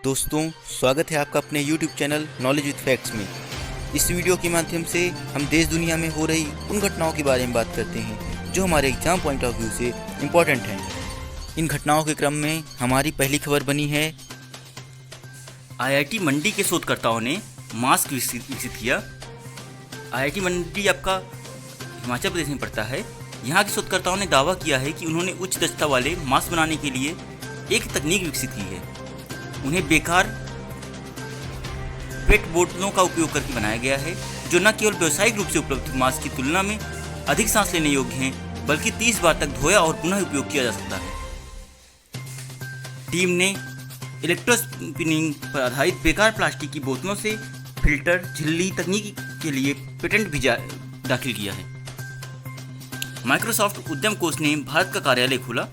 दोस्तों, स्वागत है आपका अपने YouTube channel knowledge with facts में। इस वीडियो के माध्यम से हम देश दुनिया में हो रही उन घटनाओं के बारे में बात करते हैं जो हमारे एग्जाम पॉइंट ऑफ व्यू से इम्पोर्टेंट हैं। इन घटनाओं के क्रम में हमारी पहली खबर बनी है आईआईटी मंडी के शोधकर्ताओं ने मास्क विकसित किया। आईआईटी मंडी आपका हिमाचल प्रदेश में पड़ता है। यहाँ के शोधकर्ताओं ने दावा किया है कि उन्होंने उच्च दक्षता वाले मास्क बनाने के लिए एक तकनीक विकसित की है। उन्हें बेकार पेट बोतलों का उपयोग करके बनाया गया है, जो न केवल व्यावसायिक रूप से उपलब्ध मास्क की तुलना में अधिक सांस लेने योग्य हैं, बल्कि 30 बार तक धोया और पुनः उपयोग किया जा सकता है। टीम ने इलेक्ट्रोस्पिनिंग पर आधारित बेकार प्लास्टिक की बोतलों से फिल्टर झिल्ली तकनीक के लिए पेटेंट भी दाखिल किया है। माइक्रोसॉफ्ट उद्यम कोष ने भारत का कार्यालय खोला।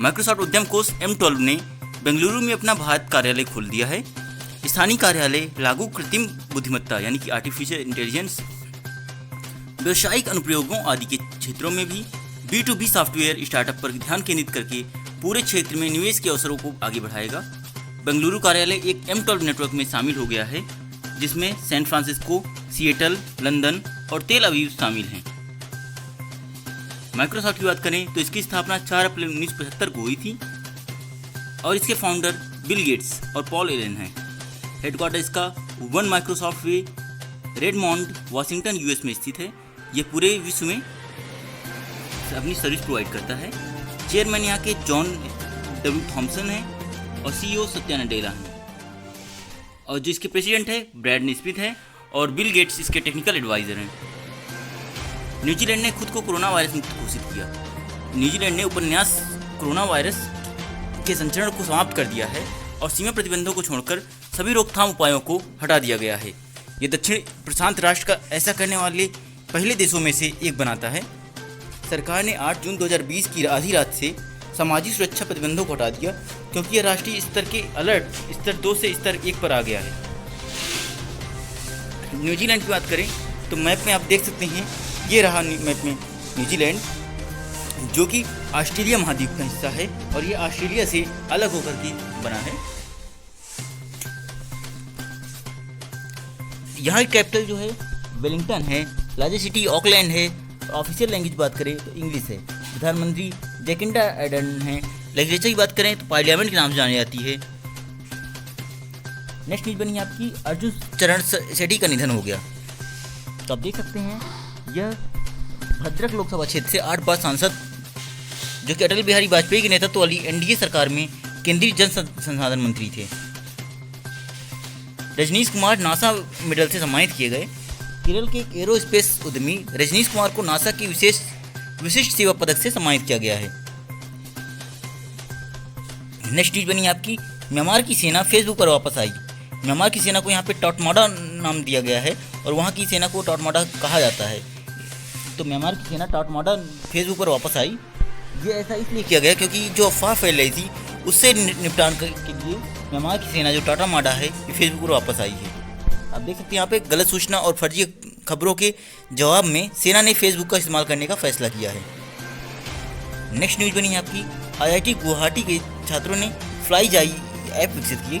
माइक्रोसॉफ्ट उद्यम कोष M12 ने बेंगलुरु में अपना भारत कार्यालय खोल दिया है। स्थानीय कार्यालय लागू कृत्रिम बुद्धिमत्ता यानी कि आर्टिफिशियल इंटेलिजेंस, व्यावसायिक अनुप्रयोगों आदि के क्षेत्रों में भी B2B सॉफ्टवेयर स्टार्टअप पर ध्यान केंद्रित करके पूरे क्षेत्र में निवेश के अवसरों को आगे बढ़ाएगा। बेंगलुरु कार्यालय एक M12 नेटवर्क में शामिल हो गया है, जिसमें सैन फ्रांसिस्को, सिएटल, लंदन और तेल अवीव शामिल हैं। माइक्रोसॉफ्ट की बात करें तो इसकी स्थापना 4 अप्रैल 1975 को हुई थी और इसके फाउंडर बिल गेट्स और पॉल एलन हैं। हेडक्वार्टर इसका 1 माइक्रोसॉफ्ट वे, रेडमॉन्ड, वाशिंगटन यूएस में स्थित है। ये पूरे विश्व में अपनी सर्विस प्रोवाइड करता है। चेयरमैन यहाँ के जॉन डब्ल्यू थॉमसन हैं और CEO सत्या नडेला हैं, और जो इसके प्रेसिडेंट है ब्रैड स्मिथ है, और बिल गेट्स इसके टेक्निकल एडवाइजर हैं। न्यूजीलैंड ने खुद को कोरोना वायरस मुक्त घोषित किया। न्यूजीलैंड ने उपन्यास कोरोना वायरस के संचरण को समाप्त कर दिया है और सीमा प्रतिबंधों को छोड़कर सभी रोकथाम उपायों को हटा दिया गया है। ये दक्षिण प्रशांत राष्ट्र का ऐसा करने वाले पहले देशों में से एक बनाता है। सरकार ने 8 जून 2020 की आधी रात से सामाजिक सुरक्षा प्रतिबंधों को हटा दिया, क्योंकि यह राष्ट्रीय स्तर के अलर्ट स्तर 2 से स्तर 1 पर आ गया है। न्यूजीलैंड की बात करें तो मैप में आप देख सकते हैं, ये रहा मैप में न्यूजीलैंड, जो कि ऑस्ट्रेलिया महाद्वीप का हिस्सा है और ये ऑस्ट्रेलिया से अलग होकर के बना है। यहाँ की कैपिटल जो है वेलिंगटन है, लार्जेस्ट सिटी ऑकलैंड है। ऑफिशियल लैंग्वेज बात करें तो इंग्लिश है। प्रधानमंत्री जैकिंडा एडन है। लेजिस्लेचर की बात करें तो पार्लियामेंट के नाम से जानी जाती है। नेक्स्ट न्यूज बनी आपकी, अर्जुन चरण सेठी का निधन हो गया। तो आप देख सकते हैं, यह भद्रक लोकसभा क्षेत्र से 8 बार सांसद, जो कि अटल बिहारी वाजपेयी के नेतृत्व वाली NDA सरकार में केंद्रीय जल संसाधन मंत्री थे। रजनीश कुमार नासा मेडल से सम्मानित किए गए। केरल के एक एरोस्पेस उद्यमी रजनीश कुमार को नासा की विशिष्ट सेवा पदक से सम्मानित किया गया है। नेक्स्ट न्यूज बनी आपकी, म्यांमार की सेना फेसबुक पर वापस आई। म्यांमार की सेना को यहाँ पे टॉटमाडा नाम दिया गया है और वहाँ की सेना को टॉटमाडा कहा जाता है। तो म्यांमार की सेना टॉटमाडा फेसबुक पर वापस आई। ये ऐसा इसलिए किया गया क्योंकि जो अफवाह फैल रही थी उससे निपटान के लिए म्यांमार की सेना जो टाटामाडा है ये फेसबुक पर वापस आई है। आप देख सकते हैं यहाँ पे गलत सूचना और फर्जी खबरों के जवाब में सेना ने फेसबुक का इस्तेमाल करने का फैसला किया है। नेक्स्ट न्यूज बनी है आपकी, IIT गुवाहाटी के छात्रों ने फ्लाईजाई ऐप विकसित की।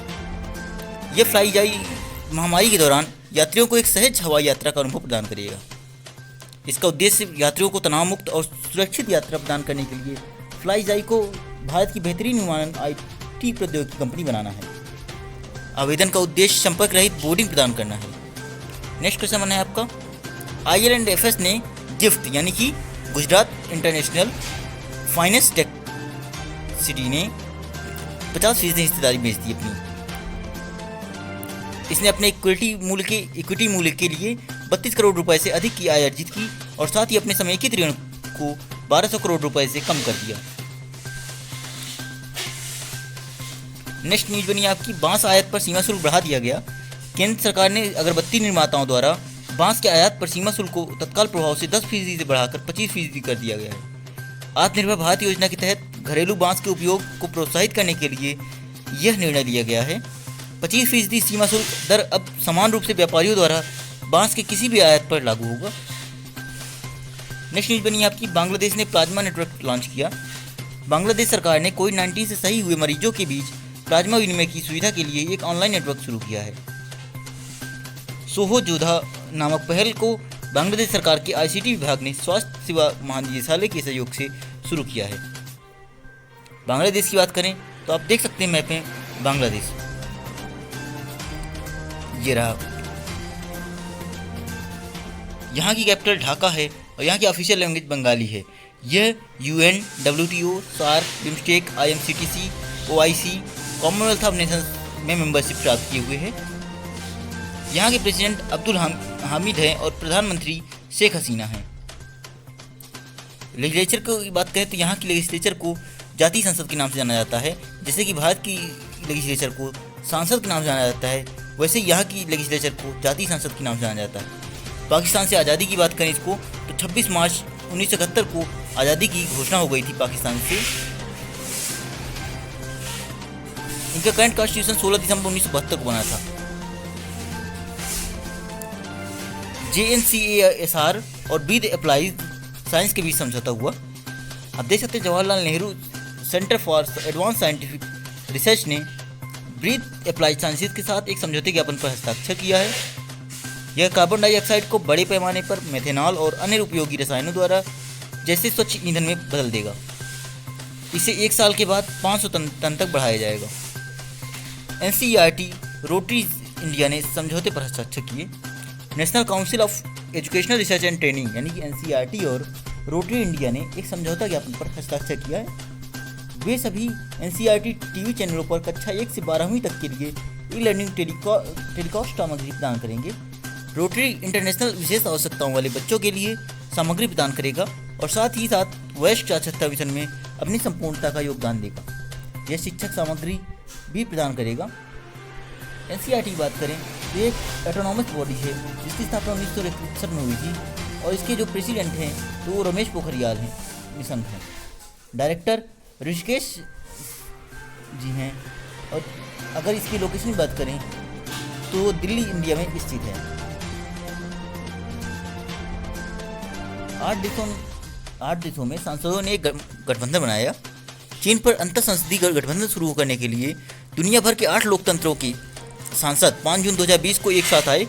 यह फ्लाईजाई महामारी के दौरान यात्रियों को एक सहज हवाई यात्रा का अनुभव प्रदान करेगा। इसका उद्देश्य यात्रियों को तनाव मुक्त और सुरक्षित यात्रा प्रदान करने के लिए फ्लाईजाई को भारत की बेहतरीन विमानन IT प्रौद्योगिकी कंपनी बनाना है। आवेदन का उद्देश्य संपर्क रहित बोर्डिंग प्रदान करना है। नेक्स्ट क्वेश्चन बना है आपका, IL&FS ने गिफ्ट यानी कि Gujarat international finance tech city ने 50% हिस्सेदारी बेच दी अपनी। इसने अपने इक्विटी मूल्य के लिए 32 करोड़ रुपए से अधिक की आय अर्जित की और साथ ही अपने समेकित ऋण को 1200 करोड़ रुपए से कम कर दिया। नेक्स्ट न्यूज बनी आपकी, बांस आयात पर सीमा शुल्क बढ़ा दिया गया। केंद्र सरकार ने अगरबत्ती निर्माताओं द्वारा बांस के आयात पर सीमा शुल्क को तत्काल प्रभाव से 10% से बढ़ाकर 25% कर दिया गया है। आत्मनिर्भर भारत योजना के तहत घरेलू बांस के उपयोग को प्रोत्साहित करने के लिए यह निर्णय लिया गया है। 25% सीमा शुल्क दर अब समान रूप से व्यापारियों द्वारा बांस के किसी भी आयात पर लागू होगा। नेक्स्ट न्यूज बनी आपकी, बांग्लादेश ने प्लाज्मा नेटवर्क लॉन्च किया। बांग्लादेश सरकार ने कोविड-19 से सही हुए मरीजों के बीच प्लाज्मा विनिमय की सुविधा के लिए एक ऑनलाइन नेटवर्क शुरू किया है। सोहो जोधा नामक पहल को बांग्लादेश सरकार के आईसीटी विभाग ने स्वास्थ्य सेवा महानिदेशालय के सहयोग से शुरू किया है। बांग्लादेश की बात करें तो आप देख सकते हैं मैप में बांग्लादेश, ये रहा। यहाँ की कैपिटल ढाका है और यहाँ की ऑफिशियल लैंग्वेज बंगाली है। यह UN, WTO, SAARC, BIMSTEC, IMCTC, OIC, Commonwealth of Nations में मेंबरशिप प्राप्त किए हुए है। यहाँ के प्रेसिडेंट अब्दुल हामिद हैं और प्रधानमंत्री शेख हसीना हैं। लेजिस्लेचर की बात करें तो यहाँ की लेजिस्लेचर को जातीय संसद के नाम से जाना जाता है। जैसे कि भारत की लेजिस्लेचर को सांसद के नाम से जाना जाता है, वैसे यहाँ की लेजिस्लेचर को जातीय संसद के नाम से जाना जाता है। पाकिस्तान से आज़ादी की बात करें इसको तो 26 मार्च 1971 को आज़ादी की घोषणा हो गई थी पाकिस्तान से। इनका करंट कॉन्स्टिट्यूशन 16 दिसंबर 1972 को बना था। JNCASR और ब्रीथ अप्लाइड साइंस के बीच समझौता हुआ। आप देख सकते हैं Jawaharlal Nehru centre for advance scientific research ने ब्रीथ अप्लाइड साइंसेज के साथ एक समझौते ज्ञापन पर हस्ताक्षर किया है। यह कार्बन डाइऑक्साइड को बड़े पैमाने पर मेथेनॉल और अन्य उपयोगी रसायनों द्वारा जैसे स्वच्छ ईंधन में बदल देगा। इसे 1 साल के बाद 500 टन तक बढ़ाया जाएगा। NCERT रोटरी इंडिया ने समझौते पर हस्ताक्षर किए। National council of educational research and training यानी कि NCERT और रोटरी इंडिया ने एक समझौता ज्ञापन पर हस्ताक्षर किया है। वे सभी NCERT टीवी चैनलों पर कक्षा 1 से 12वीं तक के लिए ई-लर्निंग टेलीकास्ट सामग्री प्रदान करेंगे। रोटरी इंटरनेशनल विशेष आवश्यकताओं वाले बच्चों के लिए सामग्री प्रदान करेगा और साथ ही साथ वयस्क साक्षरता मिशन में अपनी संपूर्णता का योगदान देगा। यह शिक्षक सामग्री भी प्रदान करेगा। NCERT की बात करें तो एक ऑटोनॉमस बॉडी है जिसकी स्थापना 1961 में हुई थी और इसके जो प्रेसिडेंट हैं तो वो रमेश पोखरियाल हैं, निशंक हैं। डायरेक्टर ऋषिकेश जी हैं और अगर इसकी लोकेशन की बात करें तो दिल्ली इंडिया में स्थित है। 8 देशों में सांसदों ने गठबंधन बनाया। चीन पर अंतर संसदीय गठबंधन शुरू करने के लिए दुनिया भर के 8 लोकतंत्रों के सांसद 5 जून 2020 को एक साथ आए।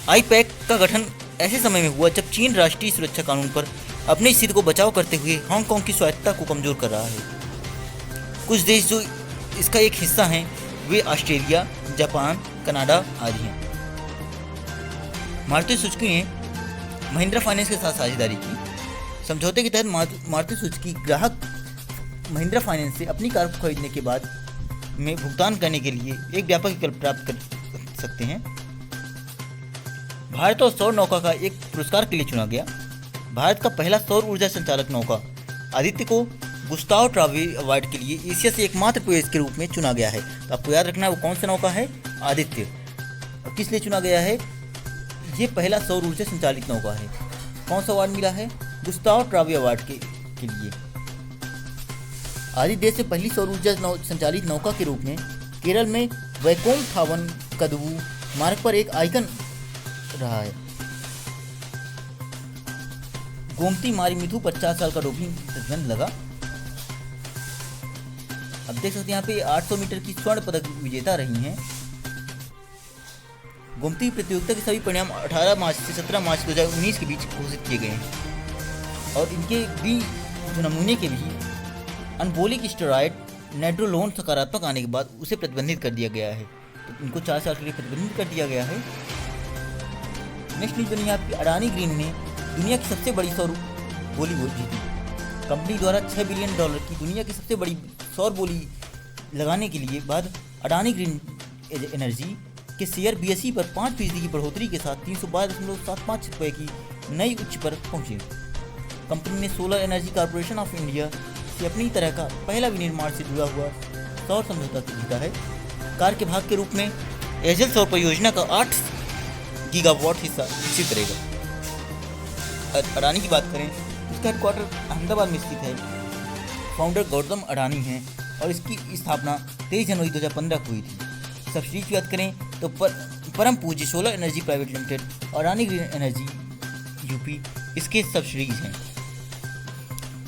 IPAC का गठन ऐसे समय में हुआ जब चीन राष्ट्रीय सुरक्षा कानून पर अपनी स्थिति को बचाव करते हुए हांगकांग की स्वायत्तता को कमजोर कर रहा है। कुछ देश जो इसका एक हिस्सा हैं वे ऑस्ट्रेलिया, जापान, कनाडा आदि हैं। मारुति सुजुकी ने महिंद्रा फाइनेंस के साथ साझेदारी की। समझौते के तहत मारुति सुजुकी ग्राहक महिंद्रा फाइनेंस से अपनी कार को खरीदने के बाद में भुगतान करने के लिए एक व्यापक विकल्प प्राप्त कर सकते हैं। भारत और सौर नौका का एक पुरस्कार के लिए चुना गया। भारत का पहला सौर ऊर्जा संचालक नौका आदित्य को गुस्ताव ट्रावे अवार्ड के लिए एशिया से एकमात्र प्रवेश के रूप में चुना गया है। तो आपको याद रखना है वो कौन सा नौका है, आदित्य। और किस लिए चुना गया है, ये पहला सौर ऊर्जा संचालित नौका है। कौन सा अवार्ड मिला है, गुस्ताव ट्रावे अवार्ड के लिए। आदित्य देश से पहली सौर ऊर्जा संचालित नौका के रूप में केरल में वैकोम थावन कदवू मार्ग पर एक आइकन रहा है। गोमती मारीमिथु 50 साल का डोपिंग प्रतिबंध लगा। अब देख सकते हैं यहाँ पे 800 मीटर की स्वर्ण पदक विजेता रही हैं। गोमती प्रतियोगिता के सभी परिणाम 18 मार्च से 17 मार्च 2019 के बीच घोषित किए गए हैं और इनके भी जो नमूने के भी अनबोलिक स्टेरॉयड नेड्रोलोन सकारात्मक आने के बाद उसे प्रतिबंधित कर दिया गया है। तो इनको 4 साल के लिए प्रतिबंधित कर दिया गया है। नेक्स्ट न्यूज बनी आपकी, अडानी ग्रीन ने दुनिया की सबसे बड़ी सौर बोली जीती। कंपनी द्वारा $6 बिलियन की दुनिया की सबसे बड़ी सौर बोली लगाने के लिए बाद अडानी ग्रीन एनर्जी के शेयर BSE पर 5% की बढ़ोतरी के साथ 312.75 रुपये की नई उच्च पर पहुंचे। कंपनी ने solar energy corporation of India से अपनी तरह का पहला विनिर्माण से जुड़ा हुआ सौर समझौता जीता है। कार के भाग के रूप में एजल सौर परियोजना का 8 गीगावाट हिस्सा विकसित करेगा। अडानी की बात करें, इसका हेडक्वार्टर अहमदाबाद में स्थित है। फाउंडर गौतम अडानी हैं और इसकी स्थापना 23 जनवरी 2015 को हुई थी। सब्सिडीज की बात करें तो परम पूज्य सोलर एनर्जी प्राइवेट लिमिटेड और अडानी ग्रीन एनर्जी यूपी इसके सब्सिडीज हैं।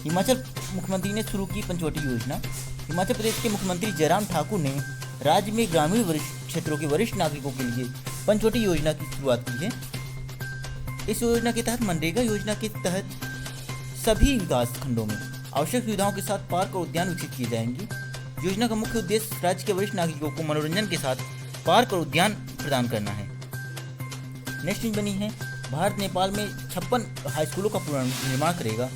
हिमाचल मुख्यमंत्री ने शुरू की पंचवटी योजना। हिमाचल प्रदेश के मुख्यमंत्री जयराम ठाकुर ने राज्य में ग्रामीण वरिष्ठ क्षेत्रों के वरिष्ठ नागरिकों के लिए पंचवटी योजना की शुरुआत की है। इस योजना के तहत मनरेगा योजना के तहत सभी विकास खंडों में आवश्यक सुविधाओं के साथ पार्क और उद्यान विकसित किए जाएंगे। योजना का मुख्य उद्देश्य राज्य के वरिष्ठ नागरिकों को मनोरंजन के साथ पार्क और उद्यान प्रदान करना है। नेक्स्ट न्यूज बनी है, भारत नेपाल में 56 हाई स्कूलों का पुनर्निर्माण करेगा।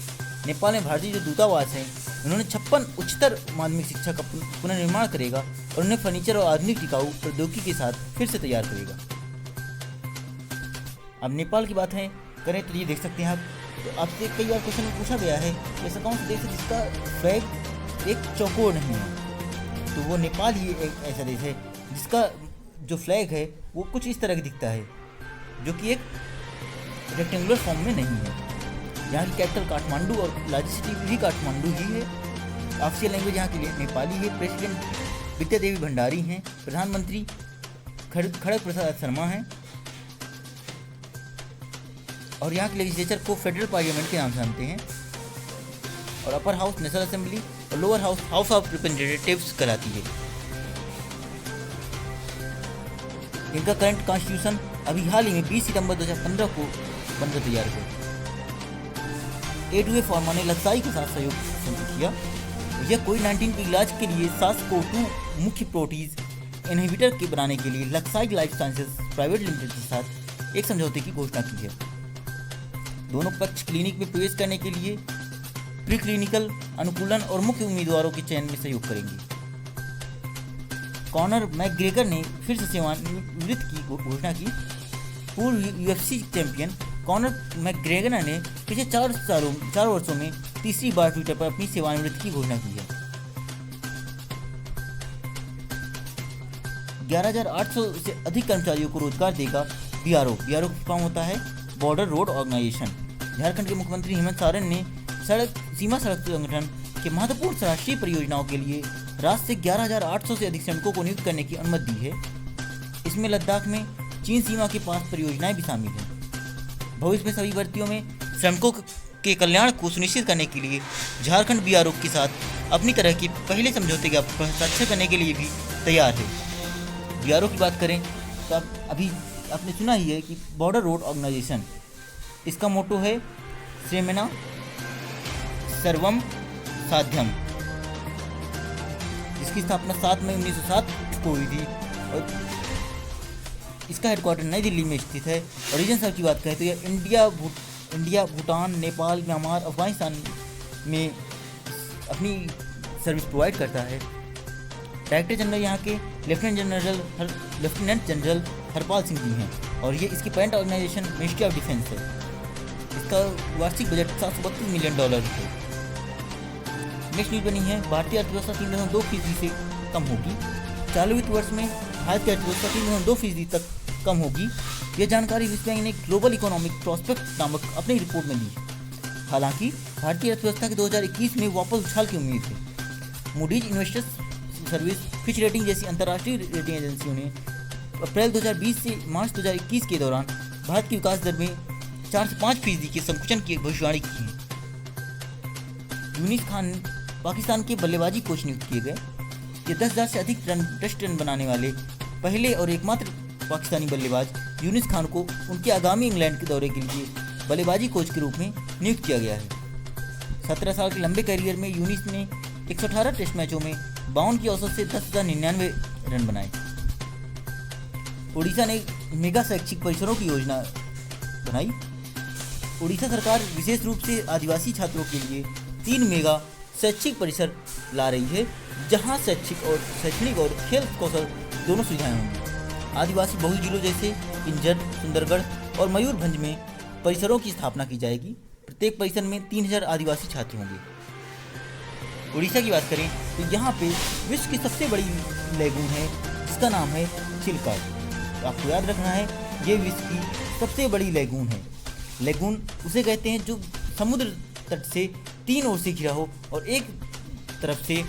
नेपाल में भारतीय जो दूतावास है उन्होंने 56 उच्चतर माध्यमिक शिक्षा का पुनर्निर्माण करेगा और उन्हें फर्नीचर और आधुनिक टिकाऊ प्रौद्योगिकी के साथ फिर से तैयार करेगा। अब नेपाल की बात करें तो ये देख सकते हैं आप, तो आपसे कई बार क्वेश्चन में पूछा गया है कि ऐसा कौन सा देश है जिसका फ्लैग एक चौकोर नहीं है, तो वो नेपाल ही एक ऐसा देश है जिसका जो फ्लैग है वो कुछ इस तरह का दिखता है, जो कि एक रेक्टेंगुलर फॉर्म में नहीं है। यहाँ की कैपिटल काठमांडू और लार्जेस्ट सिटी भी काठमांडू ही है। ऑफिशियल लैंग्वेज यहाँ की नेपाली है। प्रेसिडेंट विद्या देवी भंडारी हैं। प्रधानमंत्री खड़ग प्रसाद शर्मा हैं और यहाँ के लेजिस्लेचर को फेडरल पार्लियामेंट के नाम से जानते हैं। और अपर हाउस नेशनल असेंबली और lower house house of representatives कहलाती है। इनका करंट कॉन्स्टिट्यूशन अभी हाल ही में 20 सितंबर 2015 को बनकर तैयार हुआ। A2A फार्मा ने लक्साई के साथ सहयोग किया। यह कोविड-19 के इलाज के लिए SARS-CoV-2 मुख्य प्रोटीज इनहिबिटर के बनाने के लिए लक्साई लाइफ साइंसेज प्राइवेट लिमिटेड के साथ एक समझौते की घोषणा की है। दोनों पक्ष क्लिनिक में प्रवेश करने के लिए प्री क्लिनिकल अनुकूलन और मुख्य उम्मीदवारों के चयन में सहयोग करेंगे। कॉनर मैकग्रेगर ने फिर से सेवानिवृत्त की घोषणा की। पूर्व UFC चैंपियन कॉनर मैकग्रेगर ने पिछले 4 वर्षों में तीसरी बार ट्विटर पर अपनी सेवानिवृत्ति की घोषणा की है। 11,800 से अधिक कर्मचारियों को रोजगार देगा BRO। BRO का काम होता है बॉर्डर रोड ऑर्गेनाइजेशन। झारखंड के मुख्यमंत्री हेमंत सोरेन ने सीमा सड़क संगठन के महत्वपूर्ण राष्ट्रीय परियोजनाओं के लिए राज्य से 11,800 से अधिक श्रमिकों को नियुक्त करने की अनुमति दी है। इसमें लद्दाख में चीन सीमा के पास परियोजनाएं भी शामिल हैं। भविष्य में सभी भर्तियों में श्रमिकों के कल्याण को सुनिश्चित करने के लिए झारखंड BRO के साथ अपनी तरह के पहले समझौते का हस्ताक्षर करने के लिए भी तैयार है। BRO की बात करें तो अभी आपने सुना ही है कि बॉर्डर रोड ऑर्गेनाइजेशन, इसका मोटो है श्रेमेना सर्वम साध्यम, जिसकी स्थापना 7 मई 1907 को हुई थी और इसका हेडक्वार्टर नई दिल्ली में स्थित है। और रीजन सर की बात करें तो यह इंडिया, भूटान, नेपाल, म्यांमार, अफगानिस्तान में अपनी सर्विस प्रोवाइड करता है। डायरेक्टर जनरल यहाँ के लेफ्टिनेंट जनरल हरपाल सिंह जी हैं और ये इसकी parent organization ministry of defence है। इसका वार्षिक बजट $732 मिलियन है। नेक्स्ट न्यूज बनी है, भारतीय अर्थव्यवस्था 3.2% से कम होगी। चालू वित्त वर्ष में भारत की अर्थव्यवस्था 3.2% तक कम होगी। यह जानकारी विश्व बैंक ने ग्लोबल इकोनॉमिक प्रोस्पेक्ट नामक अपनी रिपोर्ट में दी। हालांकि भारतीय अर्थव्यवस्था के 2021 में वापस उछाल की उम्मीद है। Moody's investors service, Fitch rating जैसी अंतर्राष्ट्रीय रेटिंग एजेंसियों ने अप्रैल 2020 से मार्च 2021 के दौरान भारत की विकास दर में 4 से 5% के संकुचन की भविष्यवाणी की है। यूनिस खान पाकिस्तान के बल्लेबाजी कोच नियुक्त किए गए। ये 10,000 से अधिक टेस्ट रन बनाने वाले पहले और एकमात्र पाकिस्तानी बल्लेबाज यूनिस खान को उनके आगामी इंग्लैंड के दौरे के लिए बल्लेबाजी कोच के रूप में नियुक्त किया गया है। 17 साल के लंबे करियर में यूनिस ने 118 टेस्ट मैचों में 52 की औसत से 10,099 रन बनाए। उड़ीसा ने मेगा शैक्षिक परिसरों की योजना बनाई। उड़ीसा सरकार विशेष रूप से आदिवासी छात्रों के लिए 3 मेगा शैक्षिक परिसर ला रही है, जहां शैक्षणिक और खेल कौशल दोनों सुविधाएं होंगी। आदिवासी बहुल जिलों जैसे किंजर, सुंदरगढ़ और मयूरभंज में परिसरों की स्थापना की जाएगी। प्रत्येक परिसर में 3,000 आदिवासी छात्र होंगे। उड़ीसा की बात करें तो यहाँ पे विश्व की सबसे बड़ी लेगून है जिसका नाम है चिल्का। तो आपको याद रखना है ये विश्व की सबसे बड़ी लेगून है। लेगून उसे कहते हैं जो समुद्र तट से 3 ओर से घिरा हो और एक तरफ से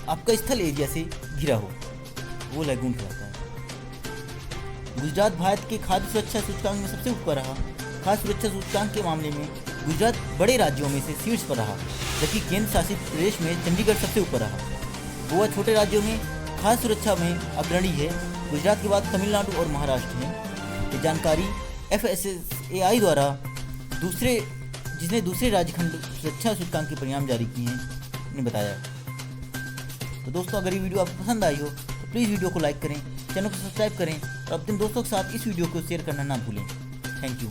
आपका स्थल एरिया से घिरा हो, वो लेगून कहलाता है। गुजरात भारत के खाद्य सुरक्षा सूचकांक में सबसे ऊपर रहा। खाद्य सुरक्षा सूचकांक के मामले में गुजरात बड़े राज्यों में से शीर्ष पर रहा, जबकि केंद्र शासित प्रदेश में चंडीगढ़ सबसे ऊपर रहा। गोवा छोटे राज्यों में खाद्य सुरक्षा में अग्रणी है। गुजरात के बाद तमिलनाडु और महाराष्ट्र है। ये जानकारी FSSAI द्वारा जिसने दूसरे राज्यखंड सुरक्षा सूचकांक के परिणाम जारी किए हैं ने बताया। तो दोस्तों, अगर ये वीडियो आपको पसंद आई हो तो प्लीज़ वीडियो को लाइक करें, चैनल को सब्सक्राइब करें और अपने दोस्तों के साथ इस वीडियो को शेयर करना ना भूलें। Thank you.